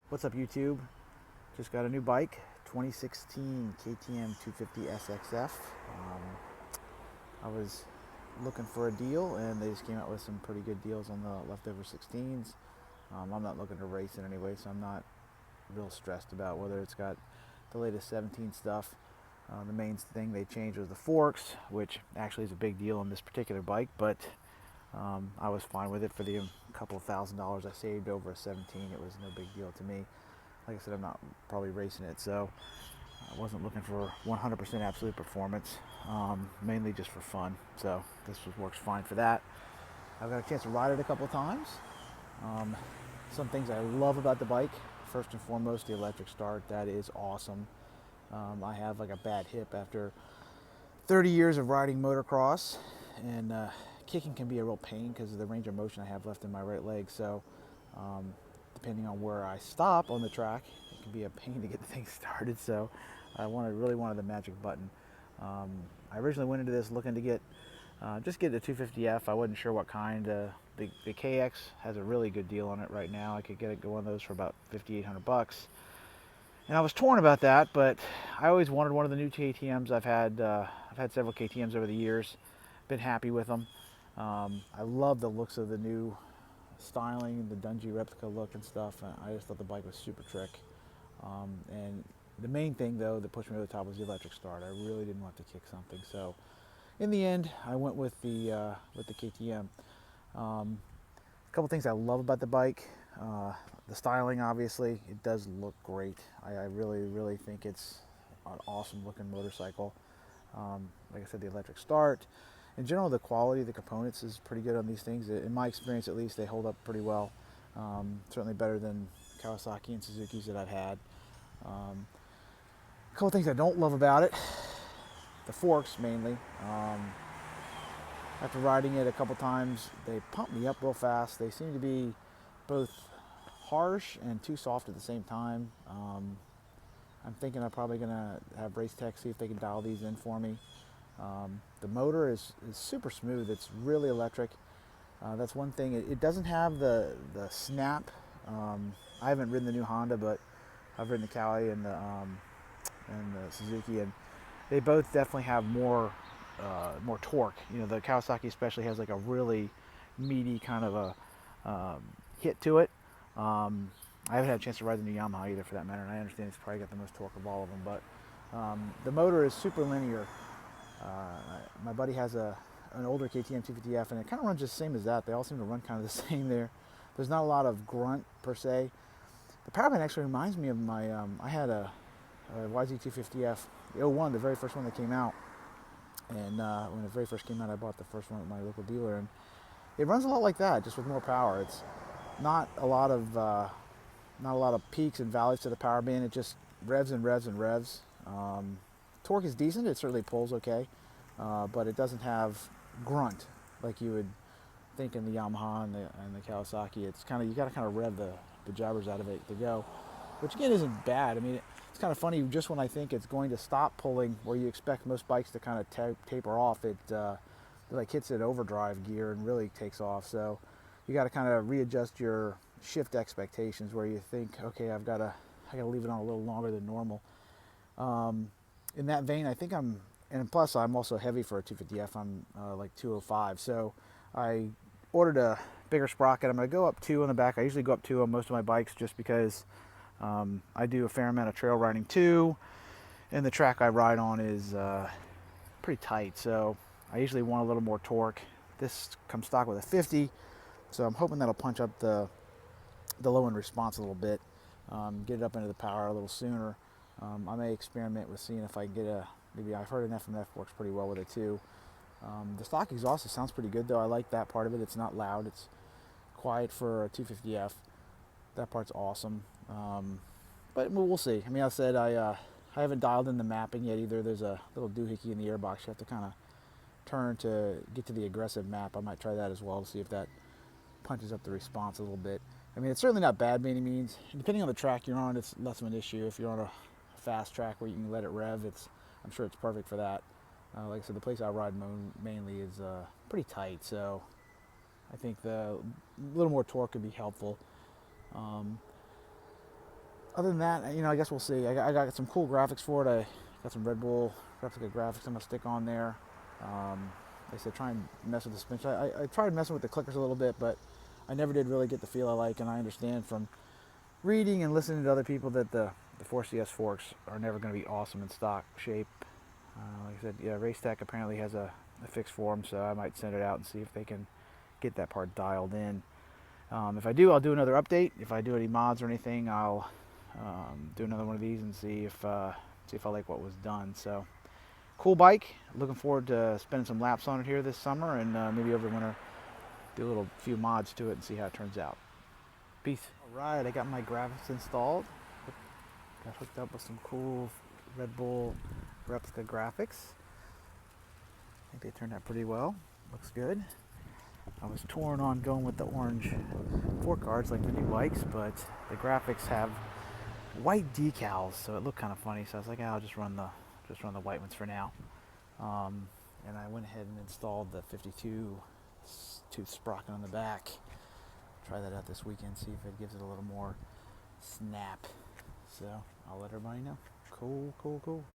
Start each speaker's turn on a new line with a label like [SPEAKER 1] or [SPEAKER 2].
[SPEAKER 1] What's up, YouTube? Just got a new bike, 2016 KTM 250SX-F. I was looking for a deal, and they just came out with some pretty good deals on the leftover 16s. I'm not looking to race it anyway, so I'm not real stressed about whether it's got the latest 17 stuff. The main thing they changed was the forks, which actually is a big deal on this particular bike, but I was fine with it for the couple of $1,000s I saved over a 17. It was no big deal to me. Like I said, I'm not probably racing it, so I wasn't looking for 100% absolute performance, mainly just for fun. So this works fine for that. I've got a chance to ride it a couple of times. Um, some things I love about the bike, first and foremost, the electric start. That is awesome. I have like a bad hip after 30 years of riding motocross, and kicking can be a real pain because of the range of motion I have left in my right leg. So depending on where I stop on the track, it can be a pain to get the thing started. So I really wanted the magic button. I originally went into this looking to get just get the 250F. I wasn't sure what kind. The KX has a really good deal on it right now. I could get one of those for about $5,800. And I was torn about that, but I always wanted one of the new KTM's. I've had several KTM's over the years. Been happy with them. I love the looks of the new styling, the Dungey replica look and stuff. I just thought the bike was super trick. And the main thing though that pushed me over the top was the electric start. I really didn't want to kick something. So in the end, I went with the KTM. A couple things I love about the bike. The styling, obviously, it does look great. I really think it's an awesome looking motorcycle. Like I said, the electric start. In general, the quality of the components is pretty good on these things. In my experience, at least, they hold up pretty well. Certainly better than Kawasaki and Suzuki's that I've had. A couple things I don't love about it. The forks, mainly. After riding it a couple times, they pump me up real fast. They seem to be both harsh and too soft at the same time. I'm thinking I'm probably going to have race tech see if they can dial these in for me. The motor is super smooth. It's really electric. That's one thing. It doesn't have the snap. I haven't ridden the new Honda, but I've ridden the Kawai and the Suzuki, and they both definitely have more torque. You know, the Kawasaki especially has like a really meaty kind of a hit to it. I haven't had a chance to ride the new Yamaha either, for that matter, and I understand it's probably got the most torque of all of them. But the motor is super linear. My buddy has an older KTM 250F, and it kind of runs just the same as that. They all seem to run kind of the same there. There's not a lot of grunt per se. The power band actually reminds me of my, I had a YZ250F, the 01, the very first one that came out. And when it very first came out, I bought the first one at my local dealer, and it runs a lot like that, just with more power. It's not a lot of peaks and valleys to the power band. It just revs and revs and revs. Torque is decent. It certainly pulls okay, but it doesn't have grunt like you would think in the Yamaha and the Kawasaki. It's kind of, you got to kind of rev the jabbers out of it to go, which again isn't bad. I mean, it's kind of funny. Just when I think it's going to stop pulling, where you expect most bikes to kind of taper off, it like hits it overdrive gear and really takes off. So you got to kind of readjust your shift expectations, where you think, okay, I got to leave it on a little longer than normal. In that vein, I think and plus I'm also heavy for a 250F. I'm like 205, so I ordered a bigger sprocket. I'm going to go up 2 on the back. I usually go up 2 on most of my bikes, just because I do a fair amount of trail riding too, and the track I ride on is pretty tight, so I usually want a little more torque. This comes stock with a 50, so I'm hoping that'll punch up the low end response a little bit, get it up into the power a little sooner. I may experiment with seeing if I can get maybe I've heard an F&F works pretty well with it too. The stock exhaust sounds pretty good though. I like that part of it. It's not loud. It's quiet for a 250F. That part's awesome. But we'll see. I mean, I said I haven't dialed in the mapping yet either. There's a little doohickey in the airbox. You have to kind of turn to get to the aggressive map. I might try that as well to see if that punches up the response a little bit. I mean, it's certainly not bad by any means. Depending on the track you're on, it's less of an issue. If you're on a fast track where you can let it rev, I'm sure it's perfect for that. Like I said, the place I ride mainly is pretty tight, so I think the little more torque could be helpful. other than that, I guess we'll see. I got some cool graphics for it. I got some Red Bull replica graphics I'm gonna stick on there. Like I said, try and mess with the suspension. I tried messing with the clickers a little bit, but I never did really get the feel I like, and I understand from reading and listening to other people that the 4CS forks are never going to be awesome in stock shape. Like I said, yeah, Race Tech apparently has a fix for them, so I might send it out and see if they can get that part dialed in. If I do, I'll do another update. If I do any mods or anything, I'll do another one of these and see if I like what was done. So, cool bike. Looking forward to spending some laps on it here this summer, and maybe over the winter do a few mods to it and see how it turns out. Peace. All right, I got my graphics installed. Got hooked up with some cool Red Bull replica graphics. I think they turned out pretty well. Looks good. I was torn on going with the orange fork guards like the new bikes, but the graphics have white decals, so it looked kind of funny. So I was like, I'll just run the white ones for now. And I went ahead and installed the 52 tooth sprocket on the back. Try that out this weekend, see if it gives it a little more snap. So I'll let everybody know. Cool.